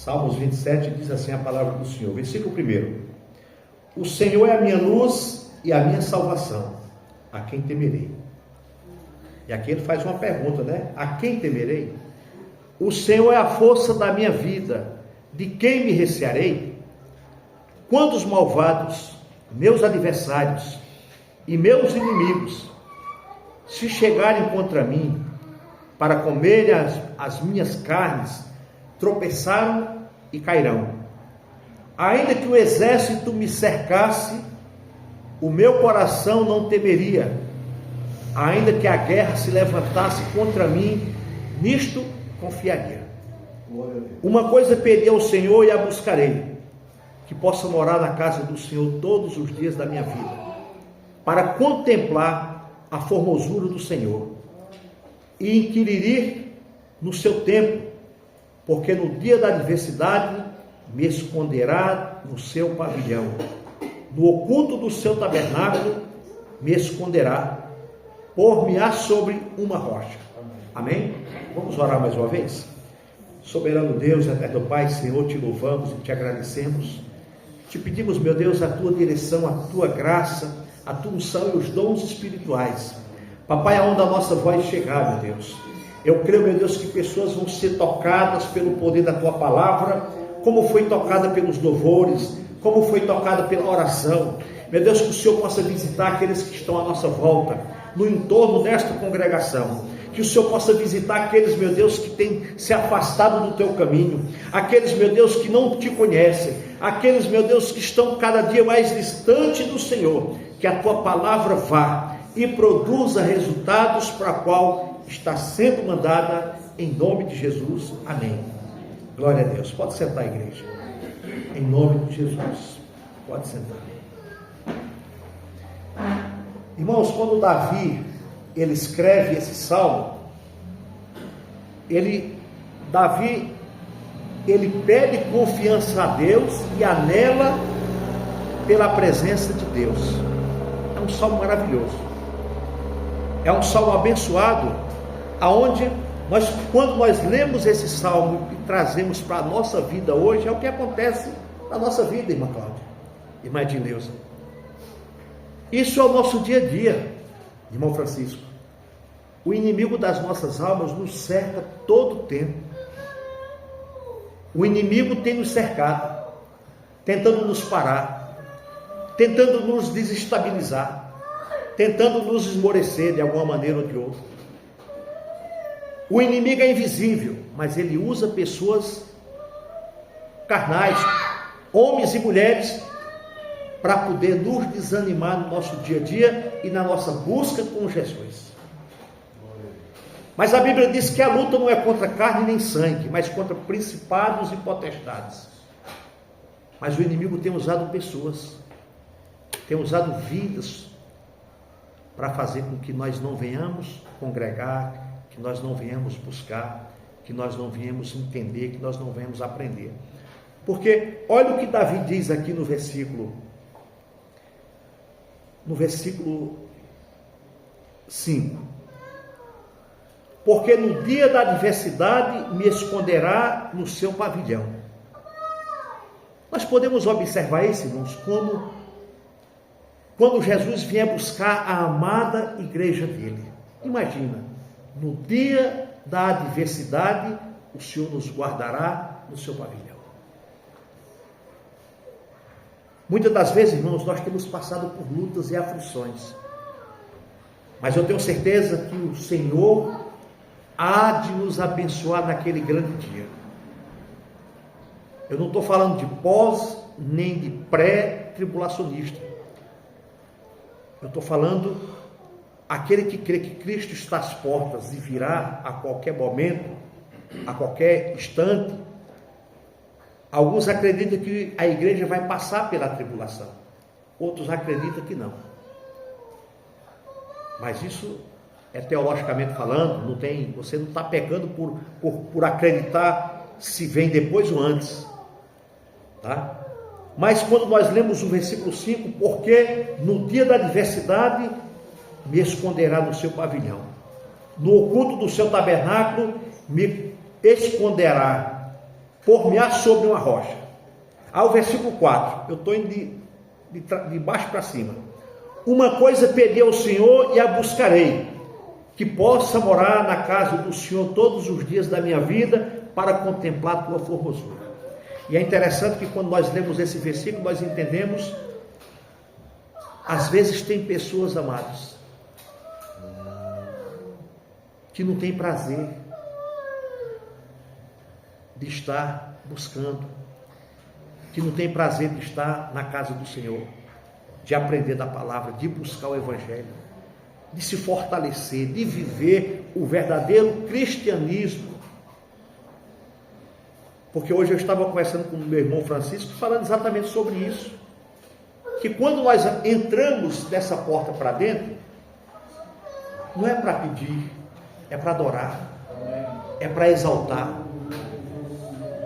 Salmos 27 diz assim a palavra do Senhor. Versículo 1. O Senhor é a minha luz e a minha salvação. A quem temerei? E aqui ele faz uma pergunta, né? A quem temerei? O Senhor é a força da minha vida. De quem me recearei? Quando os malvados, meus adversários e meus inimigos, se chegarem contra mim para comerem as minhas carnes, tropeçaram e cairão. Ainda que o exército me cercasse, o meu coração não temeria. Ainda que a guerra se levantasse contra mim, nisto confiaria. Uma coisa pedi ao Senhor e a buscarei, que possa morar na casa do Senhor todos os dias da minha vida, para contemplar a formosura do Senhor e inquirir no seu templo, porque no dia da adversidade me esconderá no seu pavilhão, no oculto do seu tabernáculo me esconderá, por-me-á sobre uma rocha. Amém? Vamos orar mais uma vez? Soberano Deus, eterno Pai, Senhor, te louvamos e te agradecemos. Te pedimos, meu Deus, a tua direção, a tua graça, a tua unção e os dons espirituais. Papai, aonde a nossa voz chegar, meu Deus, eu creio, meu Deus, que pessoas vão ser tocadas pelo poder da tua palavra, como foi tocada pelos louvores, como foi tocada pela oração. Meu Deus, que o Senhor possa visitar aqueles que estão à nossa volta, no entorno desta congregação. Que o Senhor possa visitar aqueles, meu Deus, que têm se afastado do teu caminho, aqueles, meu Deus, que não te conhecem, aqueles, meu Deus, que estão cada dia mais distante do Senhor. Que a tua palavra vá e produza resultados para a qual está sendo mandada, em nome de Jesus. Amém. Glória a Deus. Pode sentar, igreja. Em nome de Jesus. Pode sentar. Irmãos, quando Davi ele escreve esse salmo, Davi pede confiança a Deus e anela pela presença de Deus. É um salmo maravilhoso, é um salmo abençoado, aonde quando nós lemos esse salmo e trazemos para a nossa vida hoje, é o que acontece na nossa vida, irmã Cláudia, irmã Edileuza. Isso é o nosso dia a dia, irmão Francisco. O inimigo das nossas almas nos cerca todo o tempo. O inimigo tem nos cercado, tentando nos parar, tentando nos desestabilizar, tentando nos esmorecer de alguma maneira ou de outra. O inimigo é invisível, mas ele usa pessoas carnais, homens e mulheres, para poder nos desanimar no nosso dia a dia e na nossa busca com Jesus. Mas a Bíblia diz que a luta não é contra carne nem sangue, mas contra principados e potestades. Mas o inimigo tem usado pessoas, tem usado vidas, para fazer com que nós não venhamos congregar, que nós não venhamos buscar, que nós não venhamos entender, que nós não venhamos aprender. Porque olha o que Davi diz aqui no versículo 5. Porque no dia da adversidade me esconderá no seu pavilhão. Nós podemos observar isso, irmãos, como quando Jesus vier buscar a amada igreja dele. Imagina, no dia da adversidade, o Senhor nos guardará no seu pavilhão. Muitas das vezes, irmãos, nós temos passado por lutas e aflições, mas eu tenho certeza que o Senhor há de nos abençoar naquele grande dia. Eu não estou falando de pós, nem de pré-tribulacionista. Eu estou falando aquele que crê que Cristo está às portas e virá a qualquer momento, a qualquer instante. Alguns acreditam que a igreja vai passar pela tribulação, outros acreditam que não. Mas isso é teologicamente falando, você não está pecando por acreditar se vem depois ou antes, tá? Mas quando nós lemos o versículo 5, porque no dia da adversidade me esconderá no seu pavilhão, no oculto do seu tabernáculo me esconderá, por-me-á sobre uma rocha. Ao versículo 4, eu estou indo de baixo para cima. Uma coisa pedi ao Senhor e a buscarei, que possa morar na casa do Senhor todos os dias da minha vida, para contemplar a tua formosura. E é interessante que quando nós lemos esse versículo, nós entendemos, às vezes tem pessoas, amados, que não tem prazer de estar buscando, que não tem prazer de estar na casa do Senhor, de aprender da palavra, de buscar o Evangelho, de se fortalecer, de viver o verdadeiro cristianismo. Porque hoje eu estava conversando com o meu irmão Francisco, falando exatamente sobre isso, que quando nós entramos dessa porta para dentro, não é para pedir, é para adorar, é para exaltar,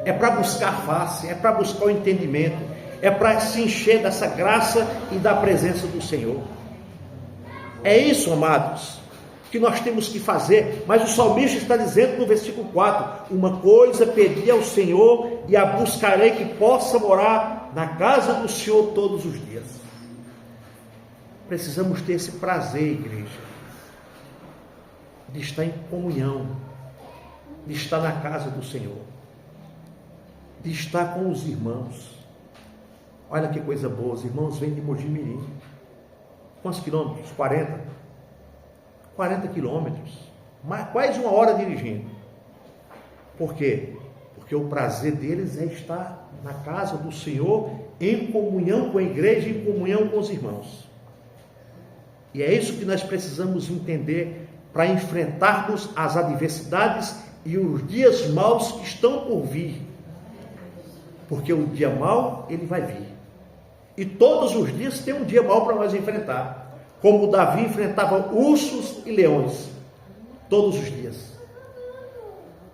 é para buscar face, é para buscar o entendimento, é para se encher dessa graça e da presença do Senhor. É isso, amados, que nós temos que fazer. Mas o salmista está dizendo no versículo 4, uma coisa pedi ao Senhor e a buscarei, que possa morar na casa do Senhor todos os dias. Precisamos ter esse prazer, igreja, de estar em comunhão, de estar na casa do Senhor, de estar com os irmãos. Olha que coisa boa, os irmãos vêm de Mogi Mirim. Quantos quilômetros? 40 quilômetros, quase uma hora dirigindo. Por quê? Porque o prazer deles é estar na casa do Senhor, em comunhão com a igreja, em comunhão com os irmãos. E é isso que nós precisamos entender para enfrentarmos as adversidades e os dias maus que estão por vir. Porque o dia mau, ele vai vir. E todos os dias tem um dia mau para nós enfrentar. Como Davi enfrentava ursos e leões. Todos os dias.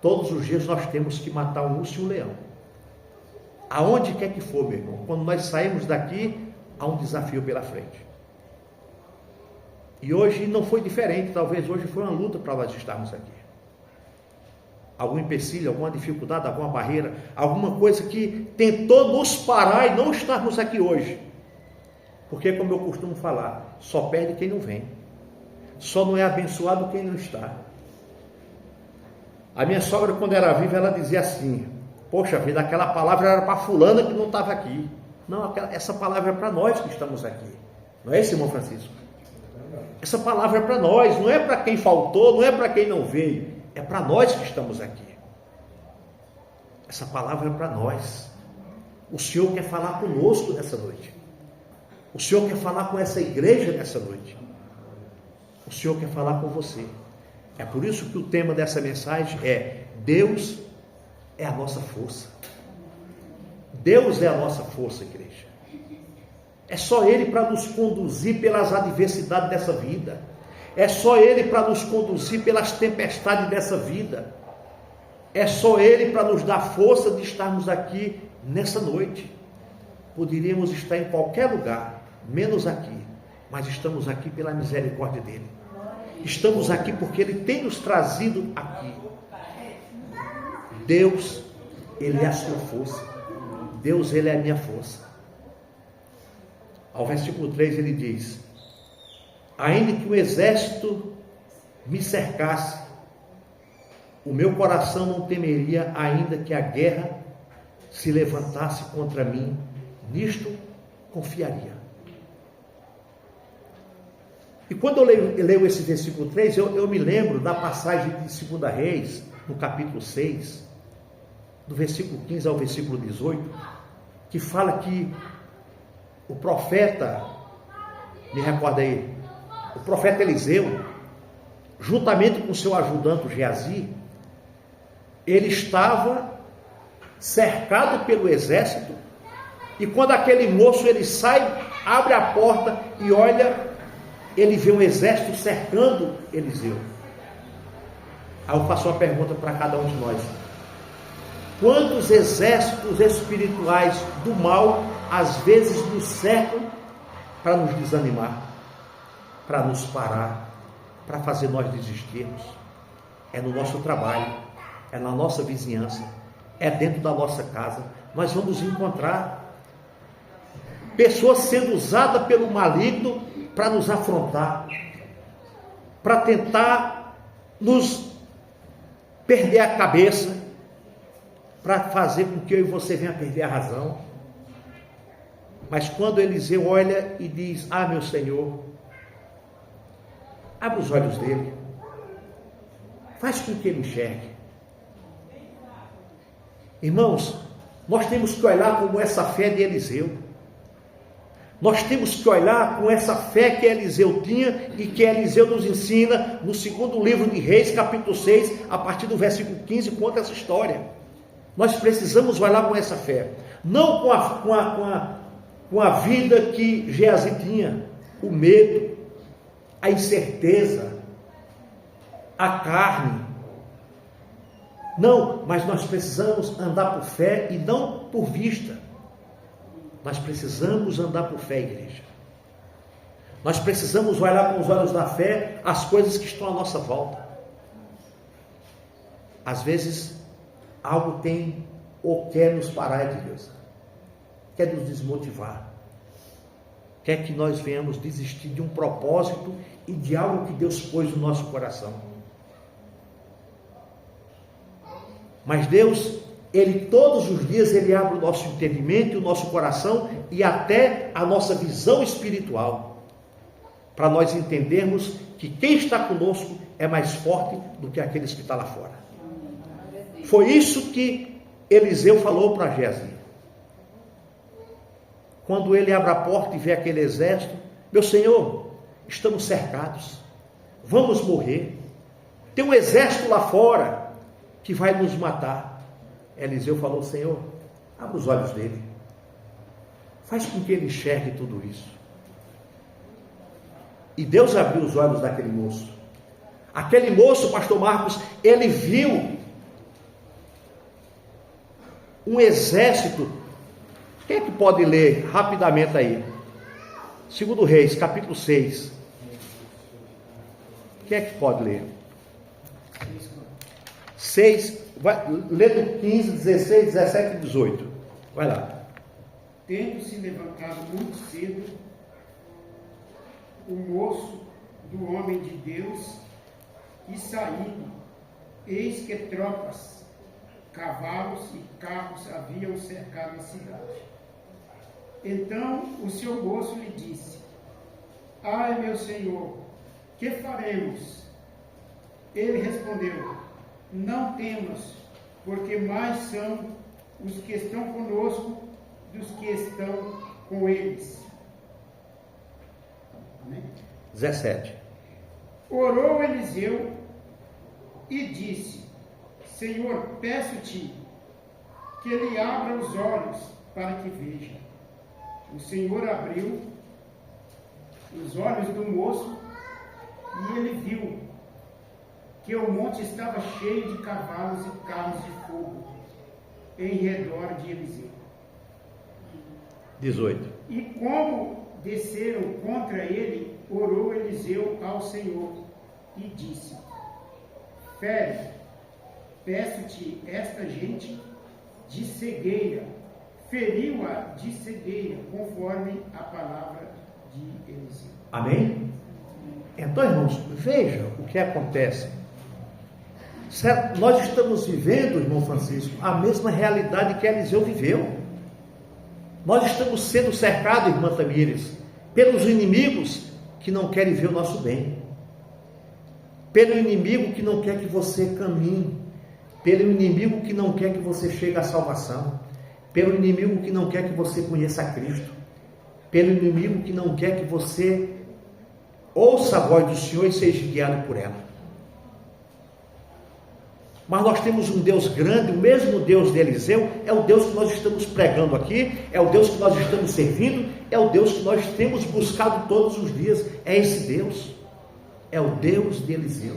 Todos os dias nós temos que matar um urso e um leão. Aonde quer que for, meu irmão. Quando nós saímos daqui, há um desafio pela frente. E hoje não foi diferente. Talvez hoje foi uma luta para nós estarmos aqui. Algum empecilho, alguma dificuldade, alguma barreira, alguma coisa que tentou nos parar e não estarmos aqui hoje. Porque, como eu costumo falar, só perde quem não vem. Só não é abençoado quem não está. A minha sogra, quando era viva, ela dizia assim: poxa vida, aquela palavra era para fulana que não estava aqui. Não, essa palavra é para nós que estamos aqui. Não é isso, irmão Francisco? Essa palavra é para nós, não é para quem faltou, não é para quem não veio. É para nós que estamos aqui. Essa palavra é para nós. O Senhor quer falar conosco nessa noite. O Senhor quer falar com essa igreja nessa noite. O Senhor quer falar com você. É por isso que o tema dessa mensagem é: Deus é a nossa força. Deus é a nossa força, igreja. É só Ele para nos conduzir pelas adversidades dessa vida. É só Ele para nos conduzir pelas tempestades dessa vida. É só Ele para nos dar força de estarmos aqui nessa noite. Poderíamos estar em qualquer lugar, menos aqui. Mas estamos aqui pela misericórdia dEle. Estamos aqui porque Ele tem nos trazido aqui. Deus, Ele é a sua força. Deus, Ele é a minha força. Ao versículo 3 ele diz: ainda que o exército me cercasse, o meu coração não temeria, ainda que a guerra se levantasse contra mim, nisto confiaria. E quando eu leio esse versículo 3, eu me lembro da passagem de 2 Reis, no capítulo 6, do versículo 15 ao versículo 18, que fala que o profeta, me recorda aí, o profeta Eliseu, juntamente com seu ajudante Geazi, ele estava cercado pelo exército, e quando aquele moço ele sai, abre a porta e olha, ele vê um exército cercando Eliseu. Aí eu faço uma pergunta para cada um de nós: quantos exércitos espirituais do mal às vezes nos cercam para nos desanimar, para nos parar, para fazer nós desistirmos? É no nosso trabalho, é na nossa vizinhança, é dentro da nossa casa. Nós vamos encontrar pessoas sendo usadas pelo maligno para nos afrontar, para tentar nos perder a cabeça, para fazer com que eu e você venha perder a razão. Mas quando Eliseu olha e diz: ah, meu Senhor, abre os olhos dele, faz com que ele enxergue. Irmãos, nós temos que olhar como essa fé de Eliseu. Nós temos que olhar com essa fé que Eliseu tinha e que Eliseu nos ensina no segundo livro de Reis, capítulo 6, a partir do versículo 15, conta essa história. Nós precisamos olhar com essa fé, não com a vida que Geazi tinha, o medo, a incerteza, a carne. Não, mas nós precisamos andar por fé e não por vista. Nós precisamos andar por fé, igreja. Nós precisamos olhar com os olhos da fé as coisas que estão à nossa volta. Às vezes, algo tem ou quer nos parar de Deus, quer nos desmotivar, quer que nós venhamos desistir de um propósito e de algo que Deus pôs no nosso coração. Mas Deus, Ele todos os dias, Ele abre o nosso entendimento, o nosso coração e até a nossa visão espiritual, para nós entendermos que quem está conosco é mais forte do que aqueles que estão lá fora. Foi isso que Eliseu falou para Geazi. Quando ele abre a porta e vê aquele exército: meu Senhor, estamos cercados, vamos morrer, tem um exército lá fora que vai nos matar. Eliseu falou: Senhor, abre os olhos dele, faz com que ele enxergue tudo isso. E Deus abriu os olhos daquele moço. Aquele moço, pastor Marcos, ele viu um exército. Quem é que pode ler rapidamente aí? 2 Reis, capítulo 6. Quem é que pode ler? 6, lê do 15, 16, 17 e 18. Vai lá. Tendo se levantado muito cedo, o moço do homem de Deus, e saído, eis que tropas, cavalos e carros haviam cercado a cidade. Então o seu moço lhe disse: ai, meu senhor, que faremos? Ele respondeu: não temas, porque mais são os que estão conosco dos que estão com eles. Amém? 17. Orou Eliseu e disse: Senhor, peço-te que ele abra os olhos para que veja. O Senhor abriu os olhos do moço e ele viu que o monte estava cheio de cavalos e carros de fogo em redor de Eliseu. 18. E como desceram contra ele, orou Eliseu ao Senhor e disse: fere, peço-te esta gente de cegueira. Feriu-a de cegueira, conforme a palavra de Eliseu. Amém? Então, irmãos, veja o que acontece. Certo? Nós estamos vivendo, irmão Francisco, a mesma realidade que Eliseu viveu. Nós estamos sendo cercados, irmã Tamires, pelos inimigos que não querem ver o nosso bem, pelo inimigo que não quer que você caminhe, pelo inimigo que não quer que você chegue à salvação, pelo inimigo que não quer que você conheça a Cristo, pelo inimigo que não quer que você ouça a voz do Senhor e seja guiado por ela. Mas nós temos um Deus grande, o mesmo Deus de Eliseu, é o Deus que nós estamos pregando aqui, é o Deus que nós estamos servindo, é o Deus que nós temos buscado todos os dias, é esse Deus, é o Deus de Eliseu.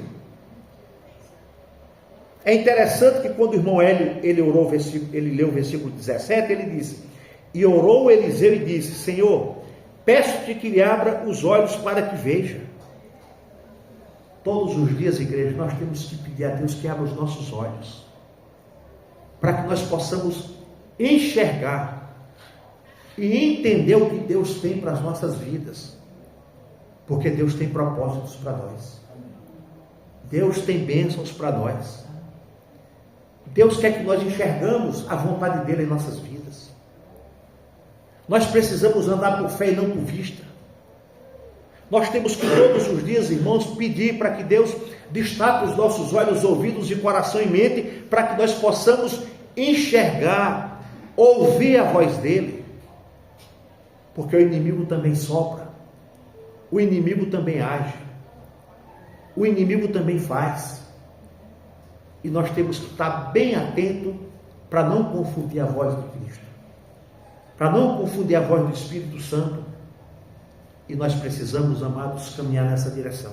É interessante que quando o irmão Hélio, ele leu o versículo 17, ele disse: e orou Eliseu e disse: Senhor, peço-te que lhe abra os olhos para que veja. Todos os dias, igreja, nós temos que pedir a Deus que abra os nossos olhos. para que nós possamos enxergar e entender o que Deus tem para as nossas vidas, porque Deus tem propósitos para nós, Deus tem bênçãos para nós, Deus quer que nós enxergamos a vontade dele em nossas vidas. Nós precisamos andar por fé e não por vista. Nós temos que todos os dias, irmãos, pedir para que Deus destape os nossos olhos, ouvidos e coração e mente, para que nós possamos enxergar, ouvir a voz dele, porque o inimigo também sopra, o inimigo também age, o inimigo também faz, e nós temos que estar bem atento para não confundir a voz de Cristo, para não confundir a voz do Espírito Santo. E nós precisamos, amados, caminhar nessa direção,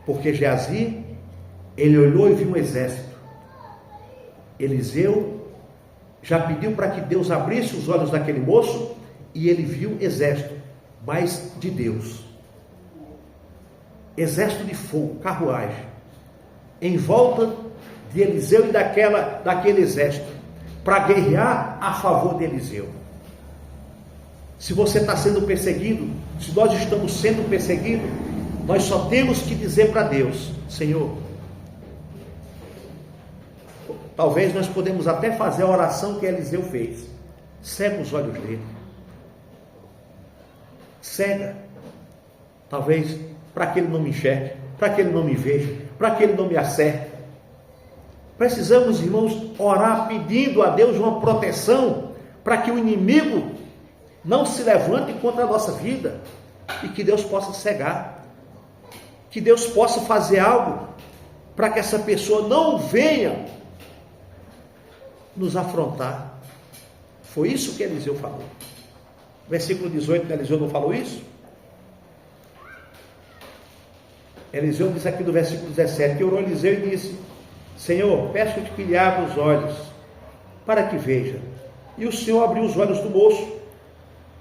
porque Geazi, ele olhou e viu um exército. Eliseu já pediu para que Deus abrisse os olhos daquele moço, e ele viu exército, mas de Deus, exército de fogo, carruagem, em volta de Eliseu e daquele exército, para guerrear a favor de Eliseu. Se você está sendo perseguido, se nós estamos sendo perseguidos, nós só temos que dizer para Deus: Senhor, talvez nós podemos até fazer a oração que Eliseu fez, cega os olhos dele, cega, talvez para que ele não me enxergue, para que ele não me veja, para que ele não me acerte. Precisamos, irmãos, orar pedindo a Deus uma proteção, para que o inimigo não se levante contra a nossa vida, e que Deus possa cegar, que Deus possa fazer algo para que essa pessoa não venha nos afrontar. Foi isso que Eliseu falou. Versículo 18, Eliseu não falou isso? Eliseu diz aqui no versículo 17, que orou Eliseu e disse: Senhor, peço-te que lhe abra os olhos, para que veja. E o Senhor abriu os olhos do moço,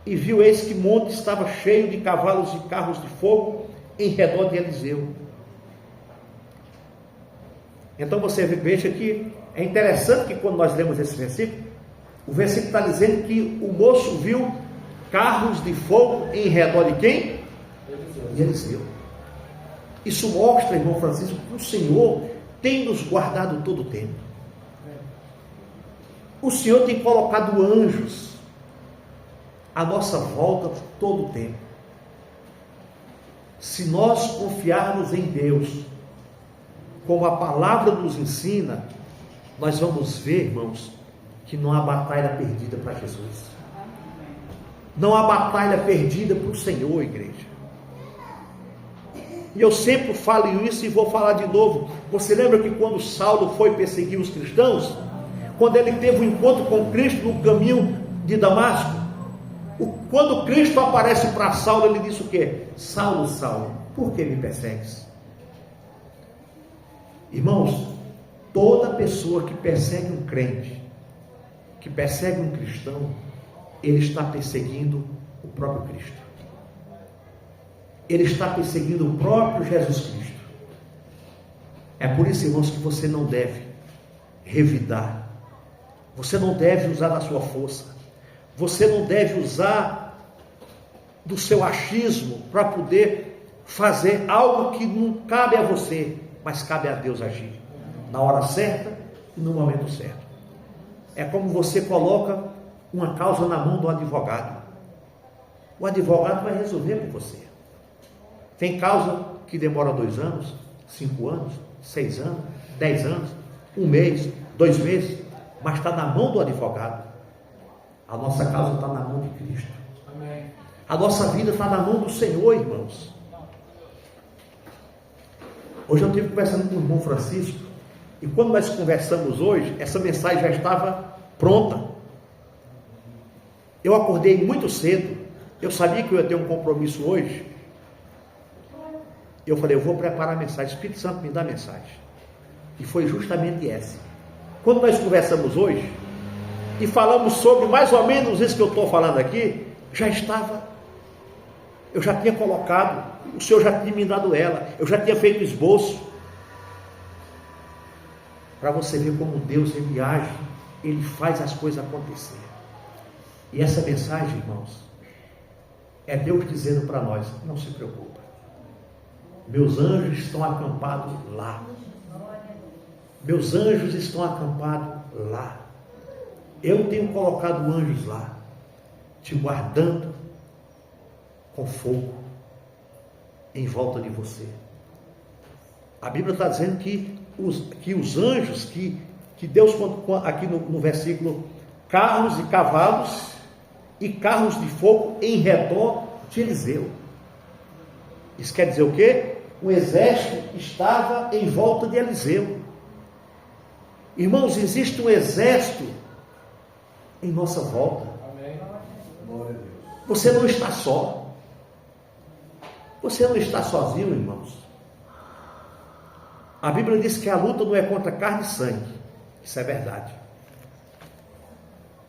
e viu, eis que o monte estava cheio de cavalos e carros de fogo em redor de Eliseu. Então você veja que é interessante que quando nós lemos esse versículo, o versículo está dizendo que o moço viu carros de fogo em redor de quem? De Eliseu. Isso mostra, irmão Francisco, que o Senhor tem nos guardado todo o tempo. O Senhor tem colocado anjos à nossa volta todo o tempo. Se nós confiarmos em Deus, como a palavra nos ensina, nós vamos ver, irmãos, que não há batalha perdida para Jesus. Não há batalha perdida para o Senhor, igreja. E eu sempre falo isso e vou falar de novo. Você lembra que quando Saulo foi perseguir os cristãos, quando ele teve um encontro com Cristo no caminho de Damasco, quando Cristo aparece para Saulo, ele disse o quê? Saulo, Saulo, por que me persegues? Irmãos, toda pessoa que persegue um crente, que persegue um cristão, ele está perseguindo o próprio Cristo. Ele está perseguindo o próprio Jesus Cristo. É por isso, irmãos, que você não deve revidar. Você não deve usar da sua força. Você não deve usar do seu achismo para poder fazer algo que não cabe a você, mas cabe a Deus agir na hora certa e no momento certo. É como você coloca uma causa na mão do advogado. O advogado vai resolver por você. Tem causa que demora 2 anos, 5 anos, 6 anos, 10 anos, 1 mês, 2 meses, mas está na mão do advogado. A nossa causa está na mão de Cristo. Amém. A nossa vida está na mão do Senhor, irmãos. Hoje eu estive conversando com o irmão Francisco, e quando nós conversamos hoje, essa mensagem já estava pronta. Eu acordei muito cedo, eu sabia que eu ia ter um compromisso hoje. Eu falei, eu vou preparar a mensagem, o Espírito Santo me dá a mensagem. E foi justamente essa. Quando nós conversamos hoje, e falamos sobre mais ou menos isso que eu estou falando aqui, eu já tinha colocado, o Senhor já tinha me dado ela, eu já tinha feito esboço. para você ver como Deus, Ele age, Ele faz as coisas acontecer. E essa mensagem, irmãos, é Deus dizendo para nós: não se preocupa, meus anjos estão acampados lá, meus anjos estão acampados lá, eu tenho colocado anjos lá, te guardando com fogo em volta de você. A Bíblia está dizendo que os anjos, que Deus, aqui no versículo, carros e cavalos e carros de fogo em redor de Eliseu. Isso quer dizer o quê? O exército estava em volta de Eliseu. Irmãos, existe um exército em nossa volta. Amém. Glória a Deus. Você não está só. Você não está sozinho, irmãos. A Bíblia diz que a luta não é contra carne e sangue. Isso é verdade.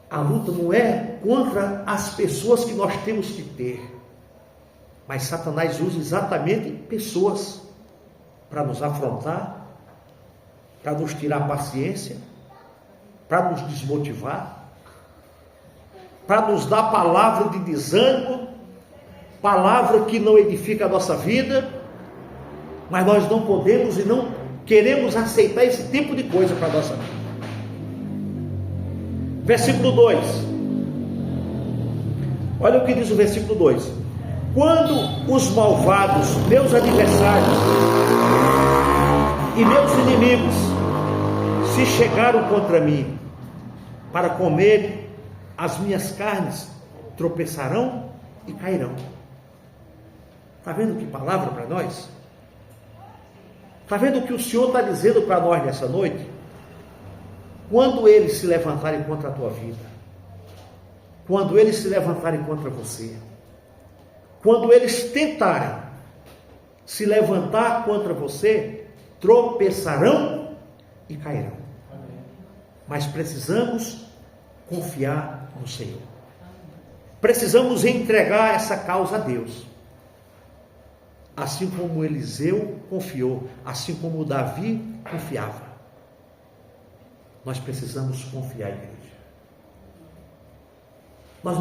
A luta não é contra as pessoas que nós temos que ter. Mas Satanás usa exatamente pessoas para nos afrontar, para nos tirar a paciência, para nos desmotivar, para nos dar palavra de desânimo, palavra que não edifica a nossa vida, mas nós não podemos e não queremos aceitar esse tipo de coisa para a nossa vida. Versículo 2. Olha o que diz o versículo 2. Quando os malvados, meus adversários e meus inimigos, se chegaram contra mim para comer as minhas carnes, tropeçarão e cairão. Está vendo que palavra para nós? Está vendo o que o Senhor está dizendo para nós nessa noite? Quando eles se levantarem contra a tua vida, quando eles se levantarem contra você, quando eles tentarem se levantar contra você, tropeçarão e cairão. Mas precisamos confiar no Senhor. Precisamos entregar essa causa a Deus. Assim como Eliseu confiou, assim como Davi confiava. Nós precisamos confiar, igreja. Nós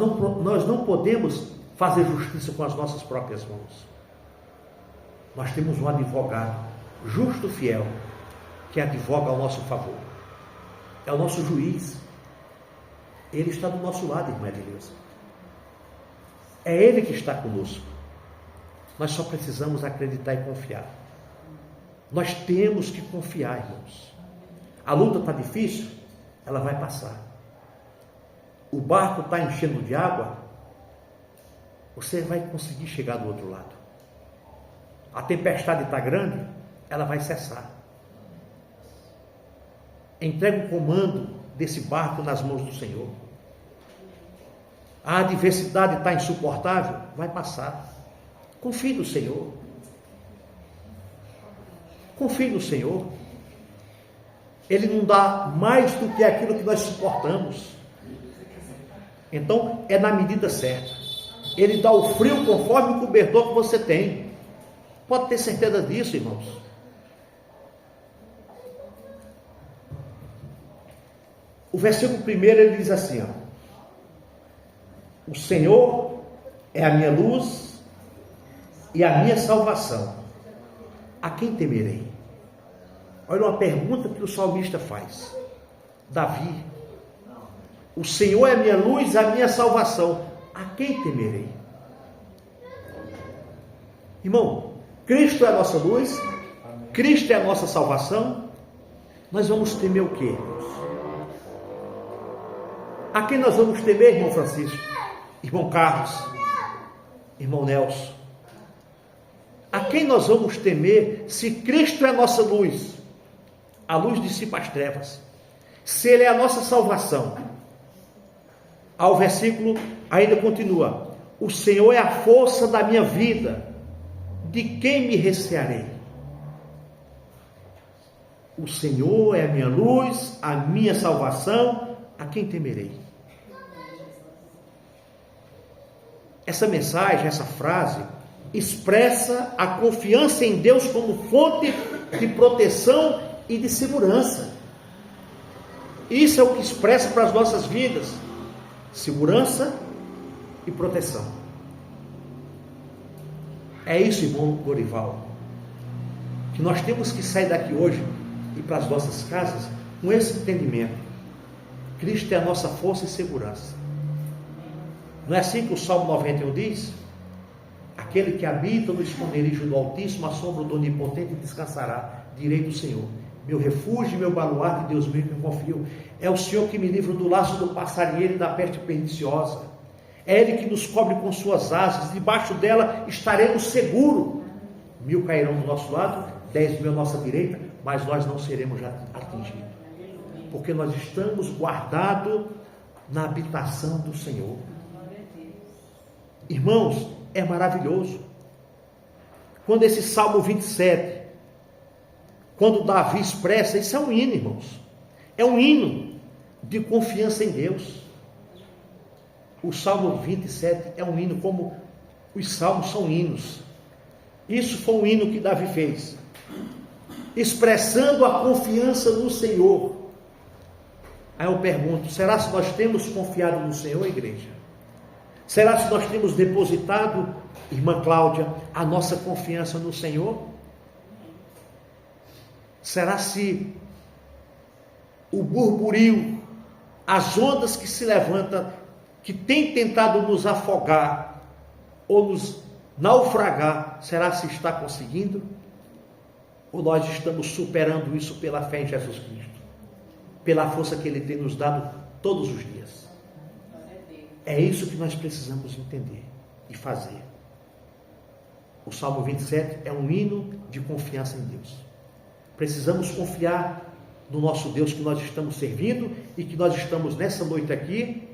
não podemos fazer justiça com as nossas próprias mãos. Nós temos um advogado, justo e fiel, que advoga ao nosso favor. É o nosso juiz. Ele está do nosso lado, irmã Elisa. É Ele que está conosco. Nós só precisamos acreditar e confiar. Nós temos que confiar, irmãos. A luta está difícil, ela vai passar. O barco está enchendo de água, você vai conseguir chegar do outro lado. A tempestade está grande, ela vai cessar. Entrega o comando desse barco nas mãos do Senhor. A adversidade está insuportável, vai passar. Confie no Senhor. Confie no Senhor. Ele não dá mais do que aquilo que nós suportamos. Então, é na medida certa. Ele dá o frio conforme o cobertor que você tem. Pode ter certeza disso, irmãos. O versículo 1, ele diz assim, ó: o Senhor é a minha luz e a minha salvação. A quem temerei? Olha uma pergunta que o salmista faz. Davi: o Senhor é a minha luz e a minha salvação. A quem temerei? Irmão, Cristo é a nossa luz, Cristo é a nossa salvação. Nós vamos temer o quê, irmãos? A quem nós vamos temer, irmão Francisco, irmão Carlos, irmão Nelson? A quem nós vamos temer se Cristo é a nossa luz? A luz dissipa as trevas. Se Ele é a nossa salvação. Ao versículo ainda continua: o Senhor é a força da minha vida, de quem me recearei? O Senhor é a minha luz, a minha salvação, a quem temerei? Essa mensagem, essa frase, expressa a confiança em Deus como fonte de proteção e de segurança. Isso é o que expressa para as nossas vidas segurança e proteção. É isso, irmão Dorival, que nós temos que sair daqui hoje e para as nossas casas com esse entendimento. Cristo é a nossa força e segurança. Não é assim que o Salmo 91 diz? Aquele que habita no esconderijo do Altíssimo, à sombra do Onipotente, descansará. Direi do Senhor: meu refúgio e meu baluarte, Deus meu que eu confio. É o Senhor que me livra do laço do passarinheiro e da peste perniciosa. É Ele que nos cobre com suas asas, debaixo dela estaremos seguros. 1000 cairão do nosso lado, 10.000 à nossa direita, mas nós não seremos atingidos, porque nós estamos guardados na habitação do Senhor. Irmãos, é maravilhoso quando esse Salmo 27, quando Davi expressa, isso é um hino, irmãos, é um hino de confiança em Deus. O Salmo 27 é um hino, como os salmos são hinos. Isso foi um hino que Davi fez, expressando a confiança no Senhor. Aí eu pergunto, será se nós temos confiado no Senhor, igreja? Será se nós temos depositado, irmã Cláudia, a nossa confiança no Senhor? Será se o burburinho, as ondas que se levantam, que tem tentado nos afogar ou nos naufragar, será se está conseguindo? Ou nós estamos superando isso pela fé em Jesus Cristo, pela força que Ele tem nos dado todos os dias? É isso que nós precisamos entender e fazer. O Salmo 27 é um hino de confiança em Deus. Precisamos confiar no nosso Deus que nós estamos servindo e que nós estamos nessa noite aqui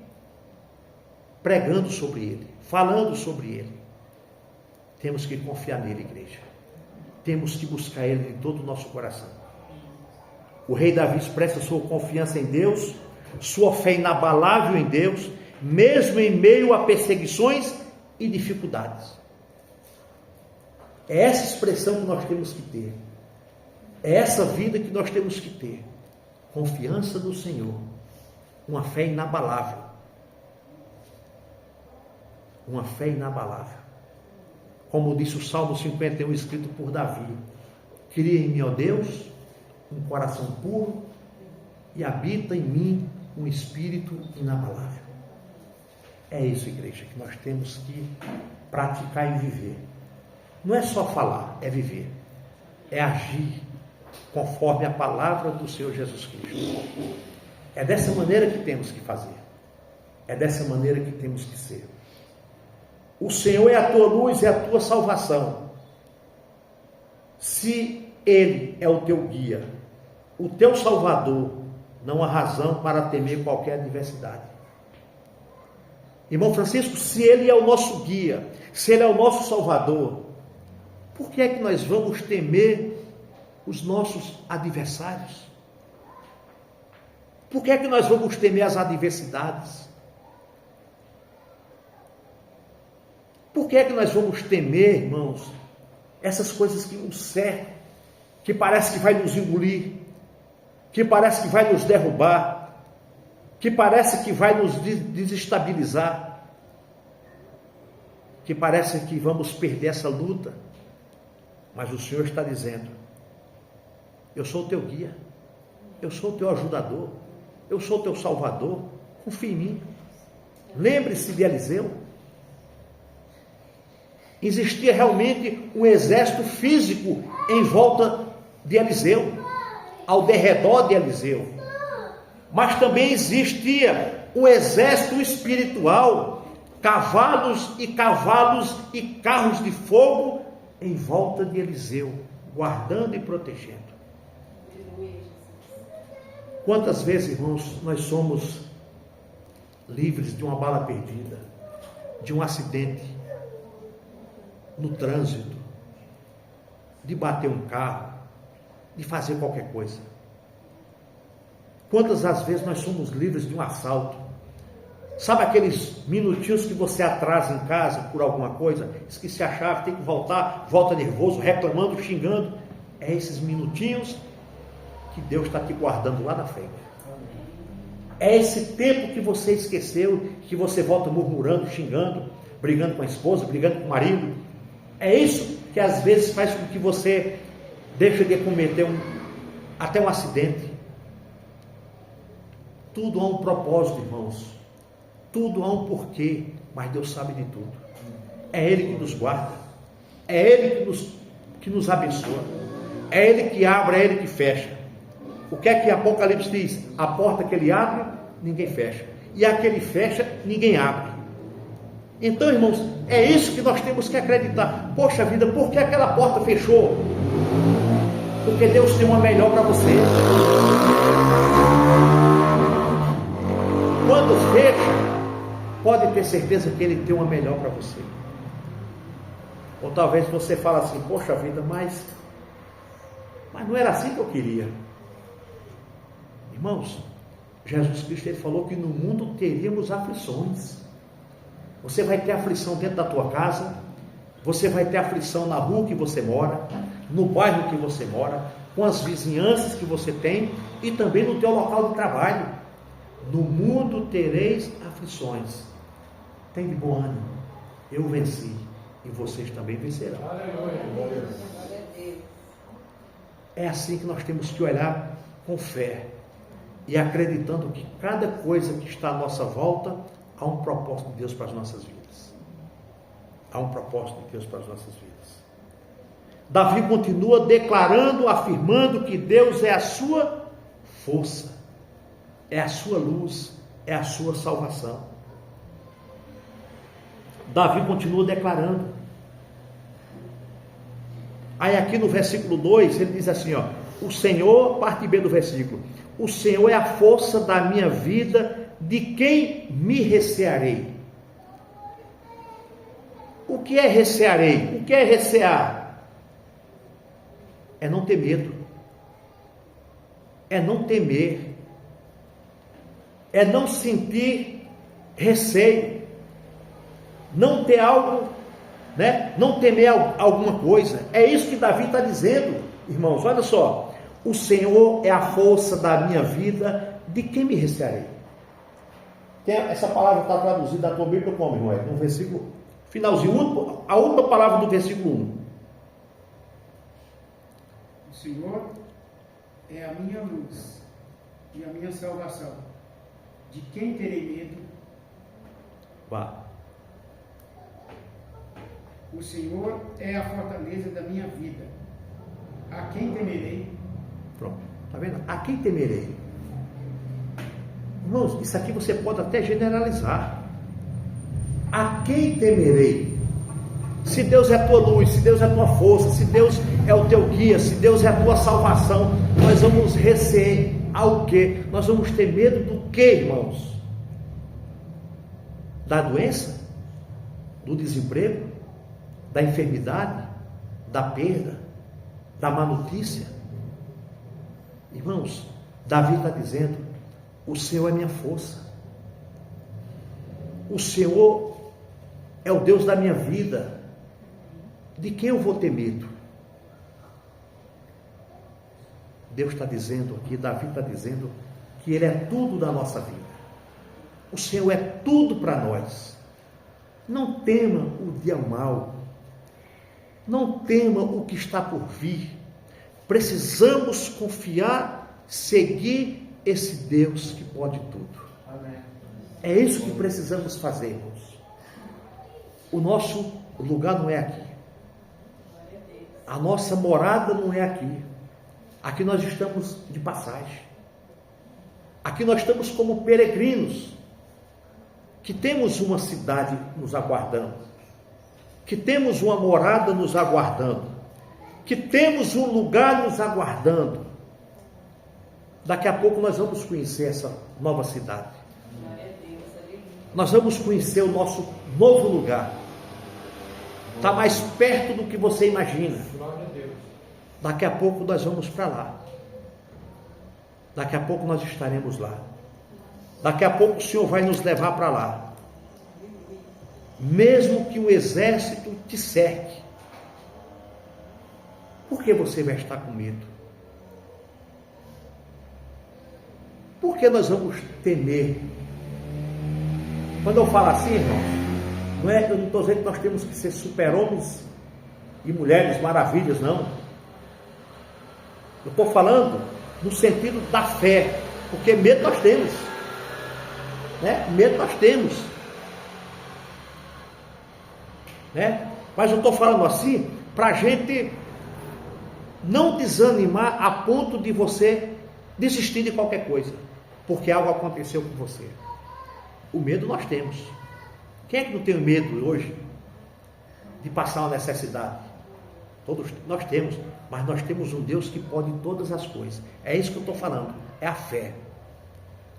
pregando sobre Ele, falando sobre Ele. Temos que confiar nele, igreja. Temos que buscar Ele de todo o nosso coração. O rei Davi expressa sua confiança em Deus, sua fé inabalável em Deus, mesmo em meio a perseguições e dificuldades. É essa expressão que nós temos que ter. É essa vida que nós temos que ter. Confiança no Senhor. Uma fé inabalável. Uma fé inabalável. Como disse o Salmo 51, escrito por Davi: cria em mim, ó Deus, um coração puro, e habita em mim um espírito inabalável. É isso, igreja, que nós temos que praticar e viver. Não é só falar, é viver. É agir conforme a palavra do Senhor Jesus Cristo. É dessa maneira que temos que fazer. É dessa maneira que temos que ser. O Senhor é a tua luz, é a tua salvação. Se Ele é o teu guia, o teu Salvador, não há razão para temer qualquer adversidade. Irmão Francisco, se Ele é o nosso guia, se Ele é o nosso Salvador, por que é que nós vamos temer os nossos adversários? Por que é que nós vamos temer as adversidades? Por que é que nós vamos temer, irmãos, essas coisas que nos cercam, que parece que vai nos engolir, que parece que vai nos derrubar, que parece que vai nos desestabilizar, que parece que vamos perder essa luta? Mas o Senhor está dizendo: eu sou o teu guia, eu sou o teu ajudador, eu sou o teu salvador, confie em mim. Lembre-se de Eliseu. Existia realmente um exército físico em volta de Eliseu, ao derredor de Eliseu, mas também existia um exército espiritual, cavalos e carros de fogo em volta de Eliseu, guardando e protegendo. Quantas vezes, irmãos, nós somos livres de uma bala perdida, de um acidente no trânsito, de bater um carro, de fazer qualquer coisa? Quantas as vezes nós somos livres de um assalto? Sabe aqueles minutinhos que você atrasa em casa por alguma coisa, esqueci a chave, tem que voltar, volta nervoso, reclamando, xingando? É esses minutinhos que Deus está te guardando lá na frente. É esse tempo que você esqueceu, que você volta murmurando, xingando, brigando com a esposa, brigando com o marido. É isso que às vezes faz com que você deixe de cometer até um acidente. Tudo há um propósito, irmãos. Tudo há um porquê, mas Deus sabe de tudo. É Ele que nos guarda. É Ele que nos abençoa. É Ele que abre, é Ele que fecha. O que é que Apocalipse diz? A porta que Ele abre, ninguém fecha. E a que Ele fecha, ninguém abre. Então, irmãos, é isso que nós temos que acreditar. Poxa vida, por que aquela porta fechou? Porque Deus tem uma melhor para você. Quando fecha, pode ter certeza que Ele tem uma melhor para você. Ou talvez você fale assim, poxa vida, mas não era assim que eu queria. Irmãos, Jesus Cristo ele falou que no mundo teríamos aflições. Você vai ter aflição dentro da tua casa, você vai ter aflição na rua que você mora, no bairro que você mora, com as vizinhanças que você tem e também no teu local de trabalho. No mundo tereis aflições. Tem de bom ânimo, eu venci e vocês também vencerão. É assim que nós temos que olhar com fé e acreditando que cada coisa que está à nossa volta há um propósito de Deus para as nossas vidas. Há um propósito de Deus para as nossas vidas. Davi continua declarando, afirmando que Deus é a sua força, é a sua luz, é a sua salvação. Davi continua declarando. Aí aqui no versículo 2, ele diz assim, ó, o Senhor, parte B do versículo, o Senhor é a força da minha vida, de quem me recearei? O que é recearei? O que é recear? É não ter medo, é não temer, é não sentir receio, não ter algo, né? Não temer alguma coisa. É isso que Davi está dizendo, irmãos. Olha só, o Senhor é a força da minha vida, de quem me recearei? Essa palavra está traduzida na tua Bíblia como, irmão? No versículo finalzinho, a última palavra do versículo 1. O Senhor é a minha luz e a minha salvação. De quem terei medo? Vá. O Senhor é a fortaleza da minha vida. A quem temerei? Pronto. Está vendo? A quem temerei? Irmãos, isso aqui você pode até generalizar. A quem temerei? Se Deus é a tua luz, se Deus é a tua força, se Deus é o teu guia, se Deus é a tua salvação, nós vamos recear ao quê? Nós vamos ter medo do quê, irmãos? Da doença? Do desemprego? Da enfermidade? Da perda? Da má notícia? Irmãos, Davi está dizendo, o Senhor é minha força, o Senhor é o Deus da minha vida, de quem eu vou ter medo? Deus está dizendo aqui, Davi está dizendo, que Ele é tudo da nossa vida, o Senhor é tudo para nós. Não tema o dia mau, não tema o que está por vir, precisamos confiar, seguir esse Deus que pode tudo. Amém. É isso que precisamos fazer, irmãos. O nosso lugar não é aqui, a nossa morada não é aqui, aqui nós estamos de passagem, aqui nós estamos como peregrinos, que temos uma cidade nos aguardando, que temos uma morada nos aguardando, que temos um lugar nos aguardando. Daqui a pouco nós vamos conhecer essa nova cidade. Nós vamos conhecer o nosso novo lugar. Está mais perto do que você imagina. Daqui a pouco nós vamos para lá. Daqui a pouco nós estaremos lá. Daqui a pouco o Senhor vai nos levar para lá. Mesmo que o exército te cerque, por que você vai estar com medo? Por que nós vamos temer? Quando eu falo assim, irmão, eu não estou dizendo que nós temos que ser super-homens e mulheres maravilhas, não. Eu estou falando no sentido da fé, porque medo nós temos, né? Medo nós temos, né? Mas eu estou falando assim para a gente não desanimar a ponto de você desistir de qualquer coisa, porque algo aconteceu com você. O medo nós temos. Quem é que não tem medo hoje de passar uma necessidade? Todos nós temos, mas nós temos um Deus que pode todas as coisas. É isso que eu estou falando, é a fé.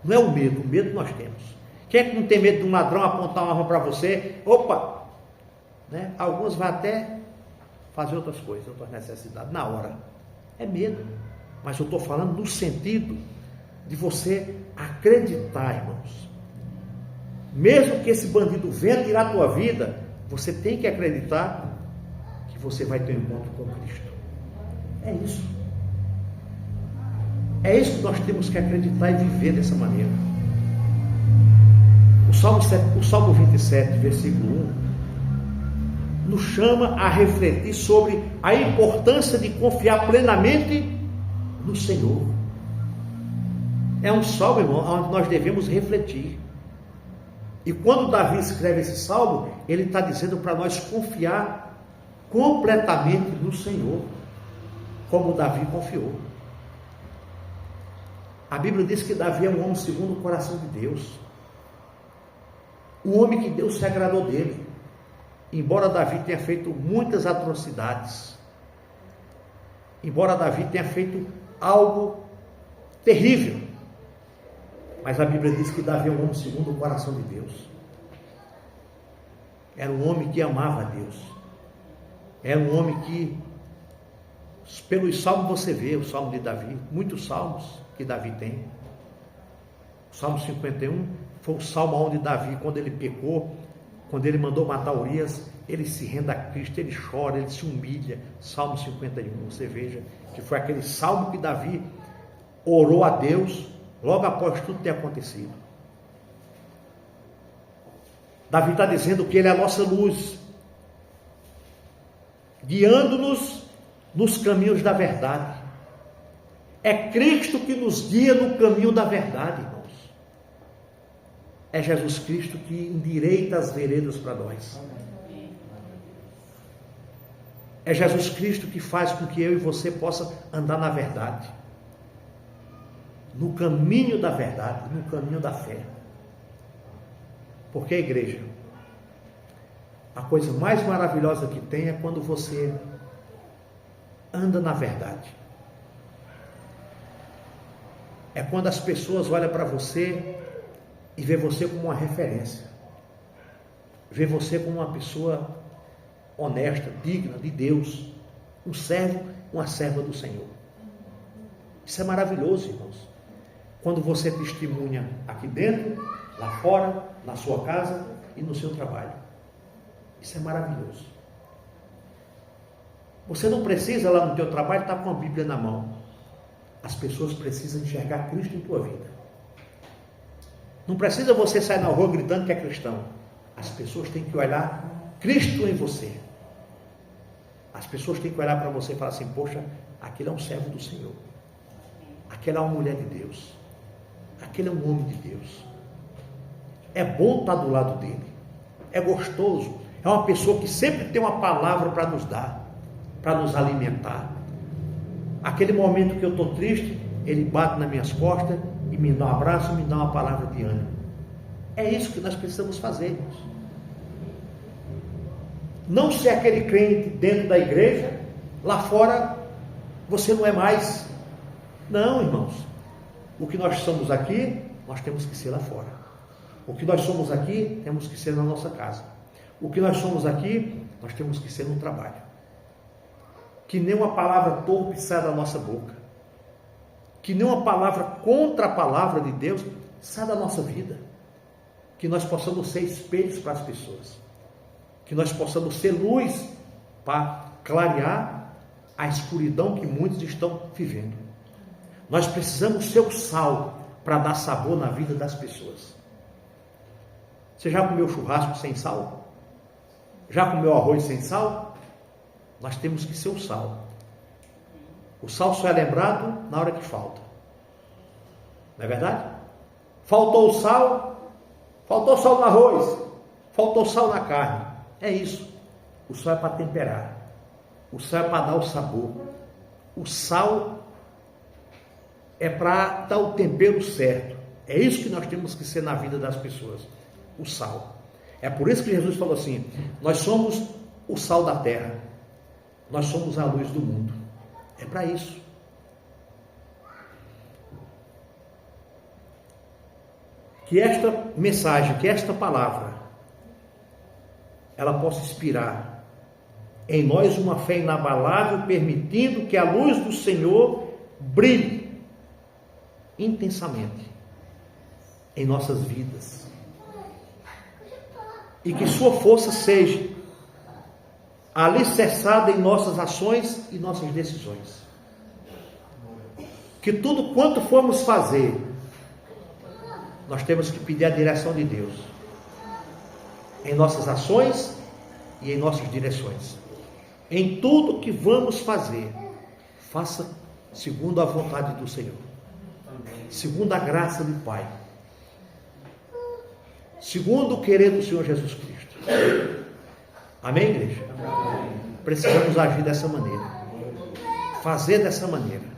Não é o medo nós temos. Quem é que não tem medo de um ladrão apontar uma arma para você? Opa! Né? Alguns vão até fazer outras coisas, outras necessidades, na hora. É medo. Mas eu estou falando no sentido de você acreditar, irmãos. Mesmo que esse bandido venha tirar a tua vida, você tem que acreditar que você vai ter um encontro com Cristo. É isso. É isso que nós temos que acreditar e viver dessa maneira. O Salmo 27, versículo 1, nos chama a refletir sobre a importância de confiar plenamente no Senhor. É um salmo, irmão, onde nós devemos refletir. E quando Davi escreve esse salmo, ele está dizendo para nós confiar completamente no Senhor, como Davi confiou. A Bíblia diz que Davi é um homem segundo o coração de Deus, um homem que Deus se agradou dele, embora Davi tenha feito muitas atrocidades, embora Davi tenha feito algo terrível, mas a Bíblia diz que Davi é um homem segundo o coração de Deus. Era um homem que amava a Deus. Era um homem que, pelos salmos você vê o salmo de Davi, muitos salmos que Davi tem. O Salmo 51 foi o salmo onde Davi, quando ele pecou, quando ele mandou matar Urias, ele se rende a Cristo, ele chora, ele se humilha. Salmo 51, você veja que foi aquele salmo que Davi orou a Deus logo após tudo ter acontecido. Davi está dizendo que ele é a nossa luz, guiando-nos nos caminhos da verdade. É Cristo que nos guia no caminho da verdade, irmãos. É Jesus Cristo que endireita as veredas para nós. É Jesus Cristo que faz com que eu e você possa andar na verdade, no caminho da verdade, no caminho da fé. Porque, igreja, a coisa mais maravilhosa que tem é quando você anda na verdade. É quando as pessoas olham para você e vê você como uma referência, vê você como uma pessoa honesta, digna de Deus, um servo, uma serva do Senhor. Isso é maravilhoso, irmãos. Quando você testemunha aqui dentro, lá fora, na sua casa e no seu trabalho. Isso é maravilhoso. Você não precisa lá no teu trabalho estar com a Bíblia na mão. As pessoas precisam enxergar Cristo em tua vida. Não precisa você sair na rua gritando que é cristão. As pessoas têm que olhar Cristo em você. As pessoas têm que olhar para você e falar assim: poxa, aquele é um servo do Senhor. Aquela é uma mulher de Deus. Aquele é um homem de Deus. É bom estar do lado dele. É gostoso. É uma pessoa que sempre tem uma palavra para nos dar, para nos alimentar. Aquele momento que eu estou triste, ele bate nas minhas costas e me dá um abraço e me dá uma palavra de ânimo. É isso que nós precisamos fazer, irmãos. Não ser aquele crente dentro da igreja, lá fora você não é mais. Não, irmãos. O que nós somos aqui, nós temos que ser lá fora. O que nós somos aqui, temos que ser na nossa casa. O que nós somos aqui, nós temos que ser no trabalho. Que nenhuma palavra torpe saia da nossa boca. Que nenhuma palavra contra a palavra de Deus saia da nossa vida. Que nós possamos ser espelhos para as pessoas. Que nós possamos ser luz para clarear a escuridão que muitos estão vivendo. Nós precisamos ser o sal para dar sabor na vida das pessoas. Você já comeu churrasco sem sal? Já comeu arroz sem sal? Nós temos que ser o sal. O sal só é lembrado na hora que falta. Não é verdade? Faltou sal no arroz, faltou sal na carne. É isso. O sal é para temperar. O sal é para dar o sabor. O sal é para dar o tempero certo. É isso que nós temos que ser na vida das pessoas. O sal. É por isso que Jesus falou assim: nós somos o sal da terra. Nós somos a luz do mundo. É para isso. Que esta mensagem, que esta palavra, ela possa inspirar em nós uma fé inabalável, permitindo que a luz do Senhor brilhe intensamente em nossas vidas. E que sua força seja alicerçada em nossas ações e nossas decisões. Que tudo quanto formos fazer, nós temos que pedir a direção de Deus em nossas ações e em nossas direções. Em tudo que vamos fazer, faça segundo a vontade do Senhor, segundo a graça do Pai, segundo o querer do Senhor Jesus Cristo. Amém, igreja? Amém. Precisamos agir dessa maneira, fazer dessa maneira.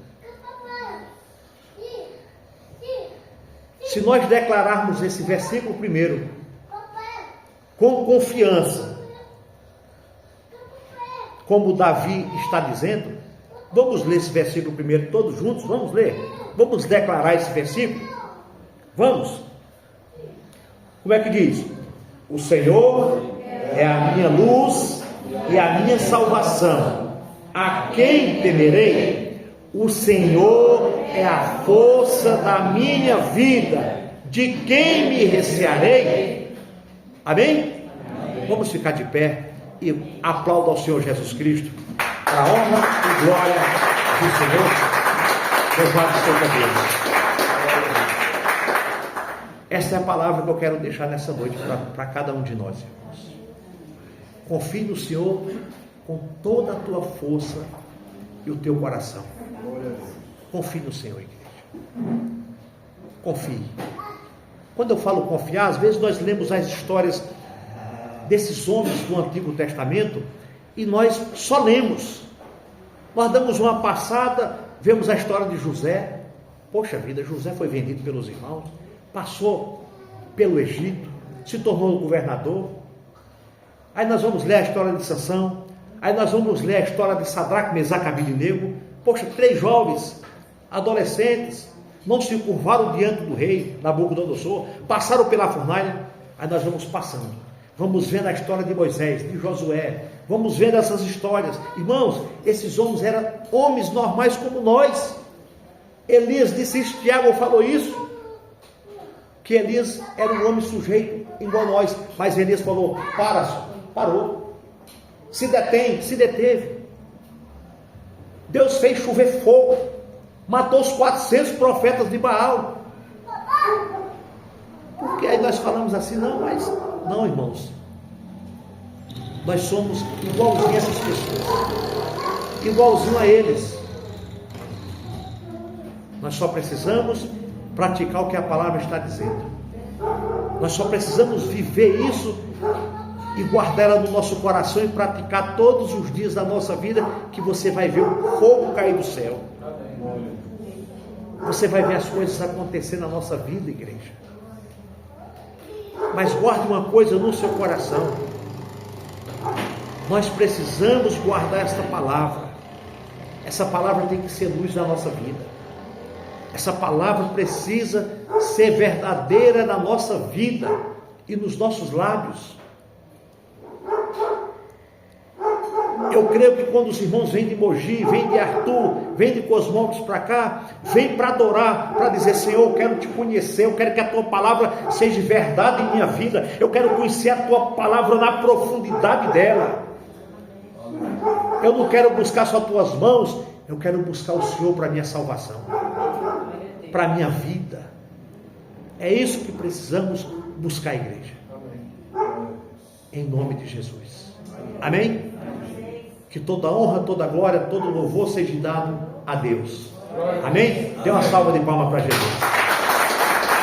Se nós declararmos esse versículo primeiro com confiança, como Davi está dizendo, vamos ler esse versículo primeiro todos juntos, vamos ler, vamos declarar esse versículo, vamos. Como é que diz? O Senhor é a minha luz e a minha salvação, a quem temerei? O Senhor é a força da minha vida, de quem me recearei? Amém? Vamos ficar de pé e aplauda ao Senhor Jesus Cristo, para a honra e glória do Senhor. Louvado seja Deus. Essa é a palavra que eu quero deixar nessa noite para cada um de nós, irmãos. Confie no Senhor com toda a tua força e o teu coração. Confie no Senhor, igreja. Confie. Quando eu falo confiar, às vezes nós lemos as histórias desses homens do Antigo Testamento e nós só lemos. Nós damos uma passada, vemos a história de José. Poxa vida, José foi vendido pelos irmãos, passou pelo Egito, se tornou governador. Aí nós vamos ler a história de Sansão, aí nós vamos ler a história de Sadraque, Mesaque e Abednego. Poxa, 3 jovens, adolescentes, não se curvaram diante do rei Nabucodonosor, passaram pela fornalha. Aí nós vamos passando, vamos vendo a história de Moisés, de Josué, vamos vendo essas histórias. Irmãos, esses homens eram homens normais como nós. Elias disse isso, Tiago falou isso, que Elias era um homem sujeito igual a nós, mas Elias falou: parou, se detém, se deteve. Deus fez chover fogo, matou os 400 profetas de Baal. Porque aí nós falamos assim, não, irmãos, nós somos igualzinho a essas pessoas, igualzinho a eles. Nós só precisamos praticar o que a palavra está dizendo. Nós só precisamos viver isso e guardar ela no nosso coração e praticar todos os dias da nossa vida, que você vai ver o fogo cair do céu. Você vai ver as coisas acontecer na nossa vida, igreja. Mas guarde uma coisa no seu coração: nós precisamos guardar esta palavra. Essa palavra tem que ser luz na nossa vida. Essa palavra precisa ser verdadeira na nossa vida e nos nossos lábios. Eu creio que quando os irmãos vêm de Mogi, vêm de Arthur, vêm de Cosmópolis para cá, vêm para adorar, para dizer: Senhor, eu quero te conhecer, eu quero que a tua palavra seja verdade em minha vida, eu quero conhecer a tua palavra na profundidade dela. Eu não quero buscar só tuas mãos, eu quero buscar o Senhor para a minha salvação, para a minha vida. É isso que precisamos buscar, igreja. Em nome de Jesus. Amém? Que toda honra, toda glória, todo louvor seja dado a Deus. Amém? Dê uma salva de palmas para Jesus.